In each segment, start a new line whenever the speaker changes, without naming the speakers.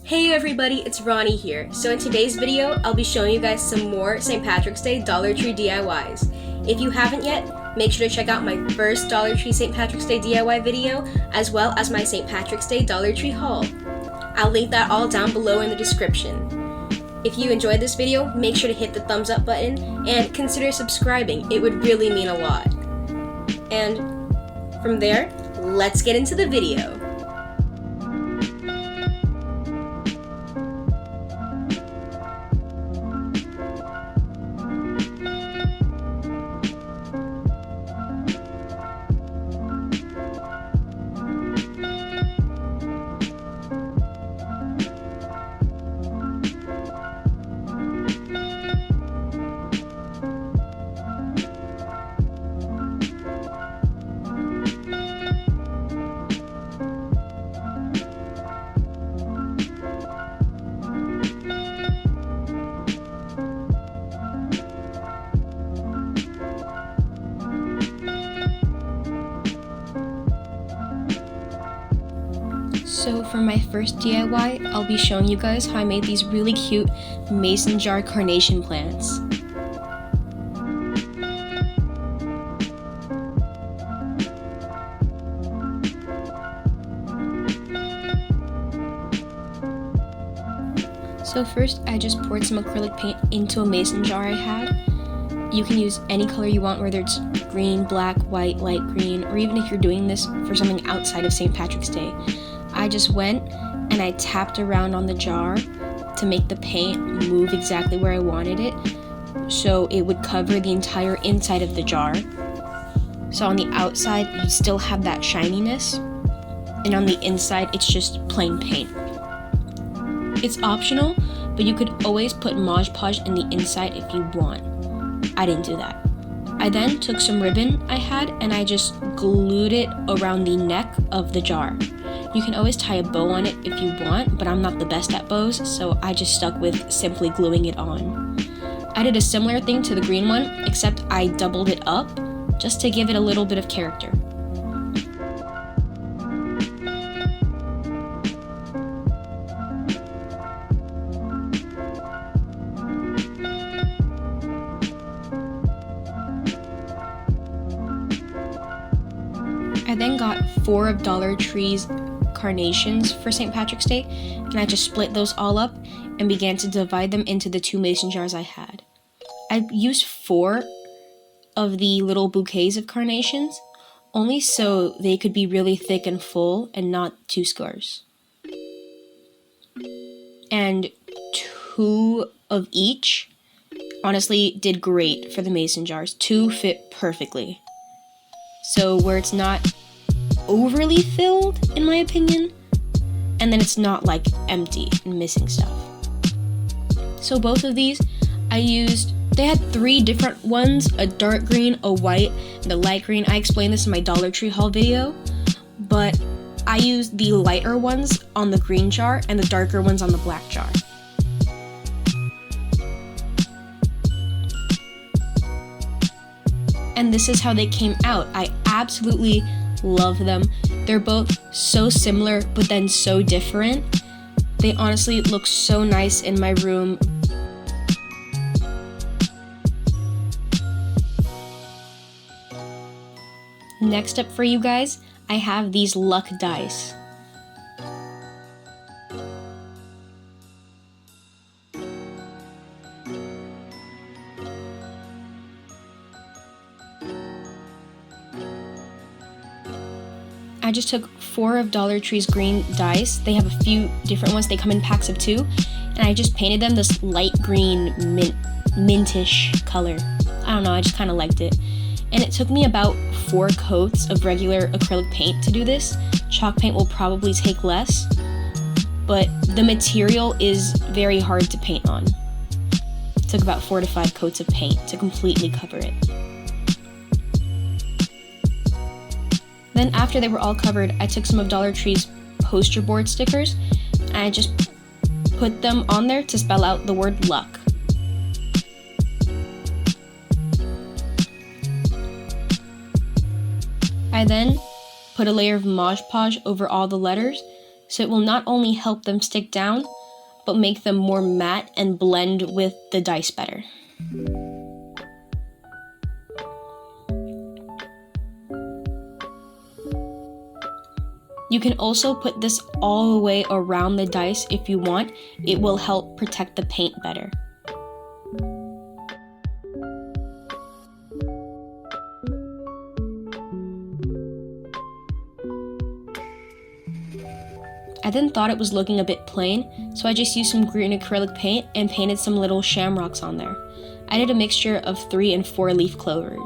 Hey everybody, it's Ronnie here. So in today's video, I'll be showing you guys some more St. Patrick's Day Dollar Tree DIYs. If you haven't yet, make sure to check out my first Dollar Tree St. Patrick's Day DIY video, as well as my St. Patrick's Day Dollar Tree haul. I'll link that all down below in the description. If you enjoyed this video, make sure to hit the thumbs up button and consider subscribing. It would really mean a lot. And from there, let's get into the video. So for my first DIY, I'll be showing you guys how I made these really cute mason jar carnation plants. So first, I just poured some acrylic paint into a mason jar I had. You can use any color you want, whether it's green, black, white, light green, or even if you're doing this for something outside of St. Patrick's Day. I just went and I tapped around on the jar to make the paint move exactly where I wanted it, so it would cover the entire inside of the jar. So on the outside, you still have that shininess, and on the inside, it's just plain paint. It's optional, but you could always put Mod Podge in the inside if you want. I didn't do that. I then took some ribbon I had and I just glued it around the neck of the jar. You can always tie a bow on it if you want, but I'm not the best at bows, so I just stuck with simply gluing it on. I did a similar thing to the green one, except I doubled it up just to give it a little bit of character. I then got 4 of Dollar Tree's carnations for St. Patrick's Day, and I just split those all up and began to divide them into the 2 mason jars I had. I used 4 of the little bouquets of carnations, only so they could be really thick and full and not too scarce. And 2 of each honestly did great for the mason jars. 2 fit perfectly. So where it's not overly filled, in my opinion, and then it's not like empty and missing stuff. So both of these they had 3 different ones, a dark green, a white, and a light green. I explained this in my Dollar Tree haul video, but I used the lighter ones on the green jar and the darker ones on the black jar. And this is how they came out. I absolutely love them. They're both so similar, but then so different. They honestly look so nice in my room. Next up for you guys, I have these luck dice. I just took 4 of Dollar Tree's green dice. They have a few different ones. They come in packs of 2. And I just painted them this light green mintish color. I don't know, I just kind of liked it. And it took me about 4 coats of regular acrylic paint to do this. Chalk paint will probably take less, but the material is very hard to paint on. It took about 4 to 5 coats of paint to completely cover it. Then after they were all covered, I took some of Dollar Tree's poster board stickers and I just put them on there to spell out the word luck. I then put a layer of Mod Podge over all the letters, so it will not only help them stick down, but make them more matte and blend with the dice better. You can also put this all the way around the dice if you want. It will help protect the paint better. I then thought it was looking a bit plain, so I just used some green acrylic paint and painted some little shamrocks on there. I did a mixture of 3 and 4 leaf clovers.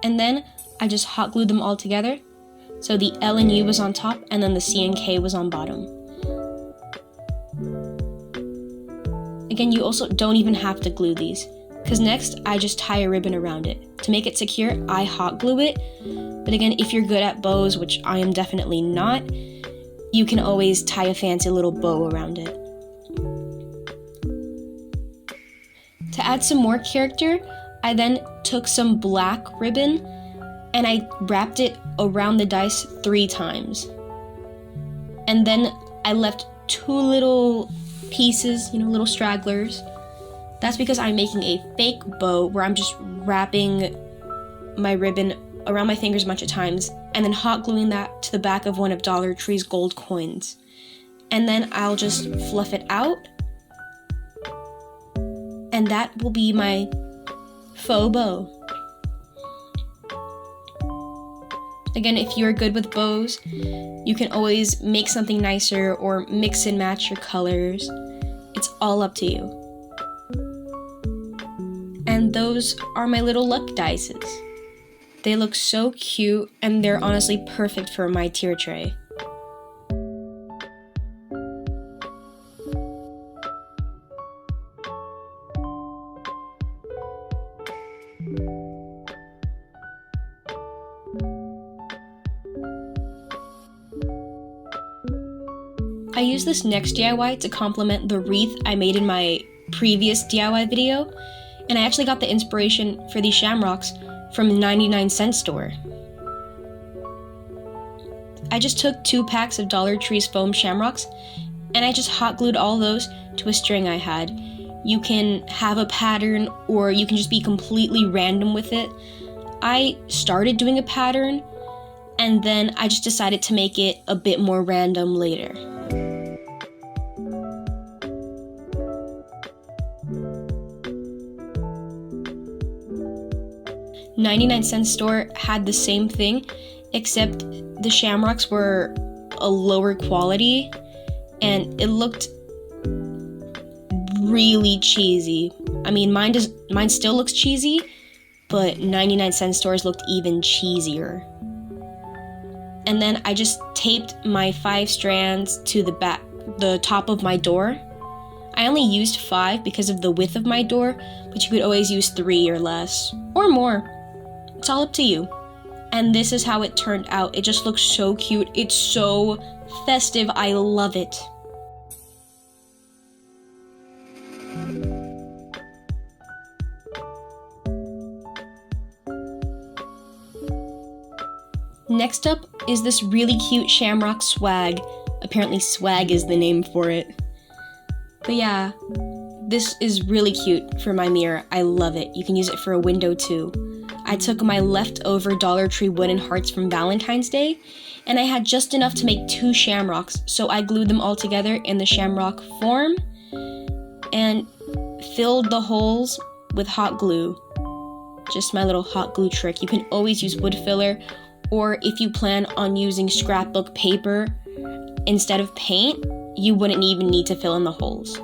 And then I just hot glued them all together. So the L and U was on top and then the C and K was on bottom. Again, you also don't even have to glue these, because next I just tie a ribbon around it. To make it secure, I hot glue it. But again, if you're good at bows, which I am definitely not, you can always tie a fancy little bow around it. To add some more character, I then took some black ribbon and I wrapped it around the dice 3 times. And then I left 2 little pieces, little stragglers. That's because I'm making a fake bow where I'm just wrapping my ribbon around my fingers a bunch of times and then hot gluing that to the back of one of Dollar Tree's gold coins. And then I'll just fluff it out. And that will be my faux bow. Again, if you're good with bows, you can always make something nicer or mix and match your colors. It's all up to you. And those are my little luck dices. They look so cute and they're honestly perfect for my tier tray. I used this next DIY to complement the wreath I made in my previous DIY video, and I actually got the inspiration for these shamrocks from the 99-cent store. I just took 2 packs of Dollar Tree's foam shamrocks, and I just hot glued all those to a string I had. You can have a pattern, or you can just be completely random with it. I started doing a pattern, and then I just decided to make it a bit more random later. 99-cent store had the same thing, except the shamrocks were a lower quality and it looked really cheesy. I mean, mine still looks cheesy, but 99-cent stores looked even cheesier. And then I just taped my 5 strands to the top of my door. I only used 5 because of the width of my door, but you could always use 3 or less, or more. It's all up to you. And this is how it turned out. It just looks so cute. It's so festive. I love it. Next up is this really cute Shamrock Swag. Apparently Swag is the name for it. But yeah, this is really cute for my mirror. I love it. You can use it for a window too. I took my leftover Dollar Tree wooden hearts from Valentine's Day, and I had just enough to make 2 shamrocks, so I glued them all together in the shamrock form and filled the holes with hot glue. Just my little hot glue trick. You can always use wood filler, or if you plan on using scrapbook paper instead of paint, you wouldn't even need to fill in the holes.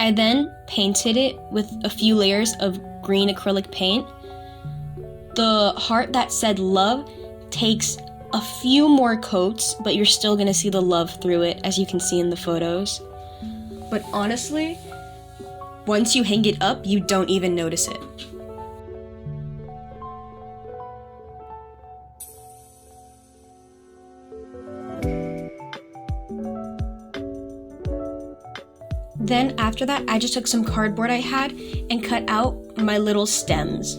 I then painted it with a few layers of green acrylic paint. The heart that said love takes a few more coats, but you're still gonna see the love through it, as you can see in the photos. But honestly, once you hang it up, you don't even notice it. Then after that, I just took some cardboard I had and cut out my little stems.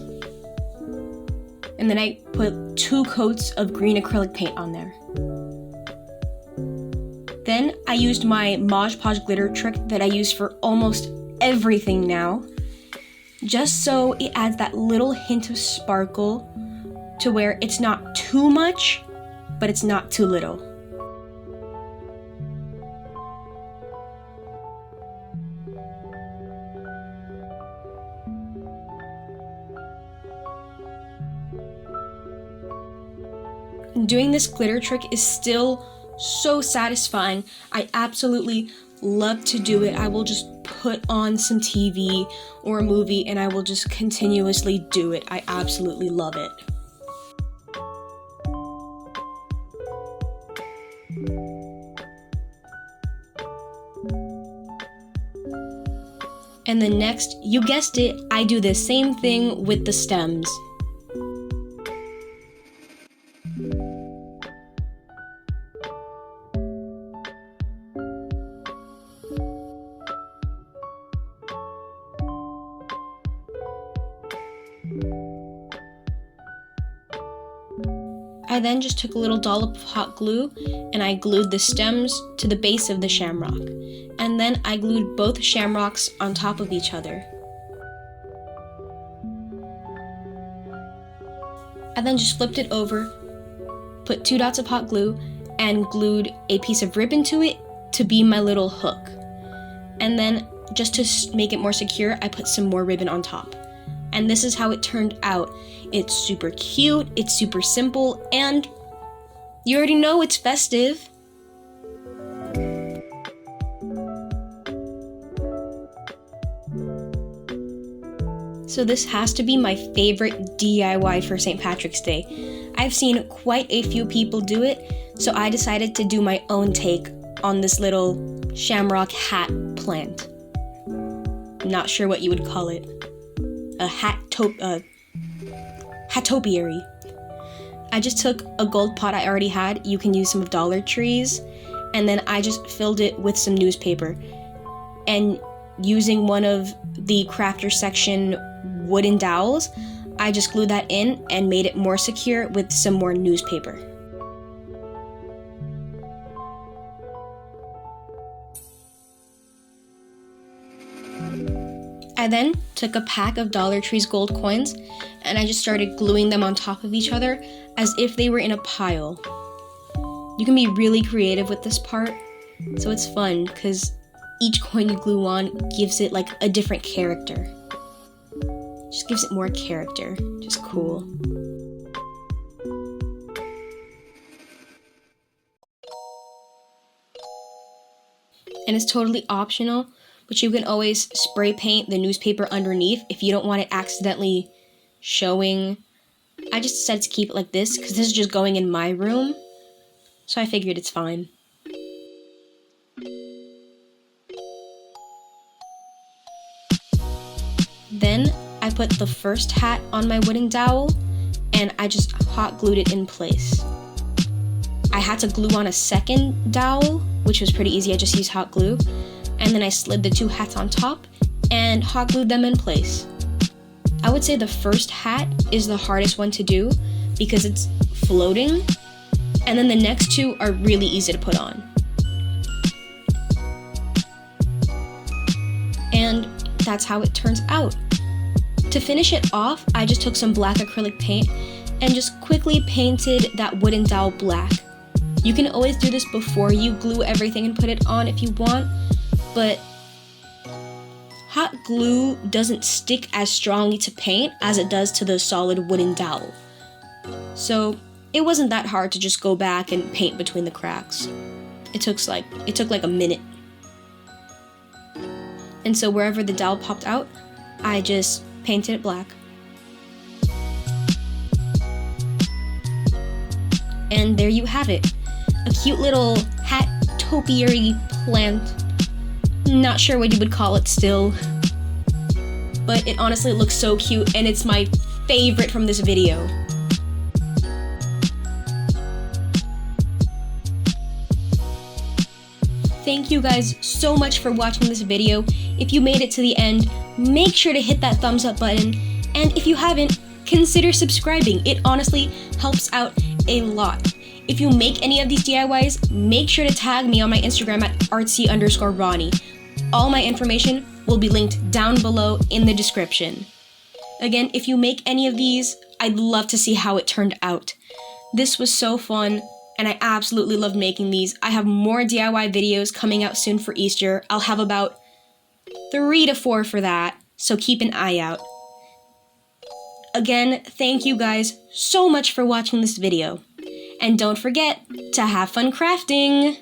And then I put 2 coats of green acrylic paint on there. Then I used my Mod Podge glitter trick that I use for almost everything now, just so it adds that little hint of sparkle to where it's not too much, but it's not too little. Doing this glitter trick is still so satisfying. I absolutely love to do it. I will just put on some TV or a movie and I will just continuously do it. I absolutely love it. And then next, you guessed it, I do the same thing with the stems. I then just took a little dollop of hot glue and I glued the stems to the base of the shamrock. And then I glued both shamrocks on top of each other. I then just flipped it over, put 2 dots of hot glue, and glued a piece of ribbon to it to be my little hook. And then just to make it more secure, I put some more ribbon on top. And this is how it turned out. It's super cute, it's super simple, and you already know it's festive. So this has to be my favorite DIY for St. Patrick's Day. I've seen quite a few people do it, so I decided to do my own take on this little shamrock hat plant. Not sure what you would call it. A topiary. I just took a gold pot I already had. You can use some of Dollar Tree's, and then I just filled it with some newspaper. And using one of the crafter section wooden dowels, I just glued that in and made it more secure with some more newspaper. I then took a pack of Dollar Tree's gold coins and I just started gluing them on top of each other as if they were in a pile. You can be really creative with this part, so it's fun because each coin you glue on gives it like a different character. Just gives it more character, just cool. And it's totally optional, but you can always spray paint the newspaper underneath if you don't want it accidentally showing. I just decided to keep it like this because this is just going in my room, so I figured it's fine. Then I put the first hat on my wooden dowel and I just hot glued it in place. I had to glue on a second dowel, which was pretty easy. I just used hot glue. And then I slid the 2 hats on top and hot glued them in place. I would say the first hat is the hardest one to do because it's floating, and then the next 2 are really easy to put on. And that's how it turns out. To finish it off, I just took some black acrylic paint and just quickly painted that wooden dowel black. You can always do this before you glue everything and put it on if you want, but hot glue doesn't stick as strongly to paint as it does to the solid wooden dowel. So it wasn't that hard to just go back and paint between the cracks. It took like a minute. And so wherever the dowel popped out, I just painted it black. And there you have it. A cute little hat topiary plant. Not sure what you would call it still, but it honestly looks so cute and it's my favorite from this video. thank you guys so much for watching this video. If you made it to the end, make sure to hit that thumbs up button. And if you haven't, consider subscribing. It honestly helps out a lot. If you make any of these DIYs, make sure to tag me on my Instagram at artsy_Ronnie. All my information will be linked down below in the description. Again, if you make any of these, I'd love to see how it turned out. This was so fun, and I absolutely loved making these. I have more DIY videos coming out soon for Easter. I'll have about 3 to 4 for that, so keep an eye out. Again, thank you guys so much for watching this video. And don't forget to have fun crafting!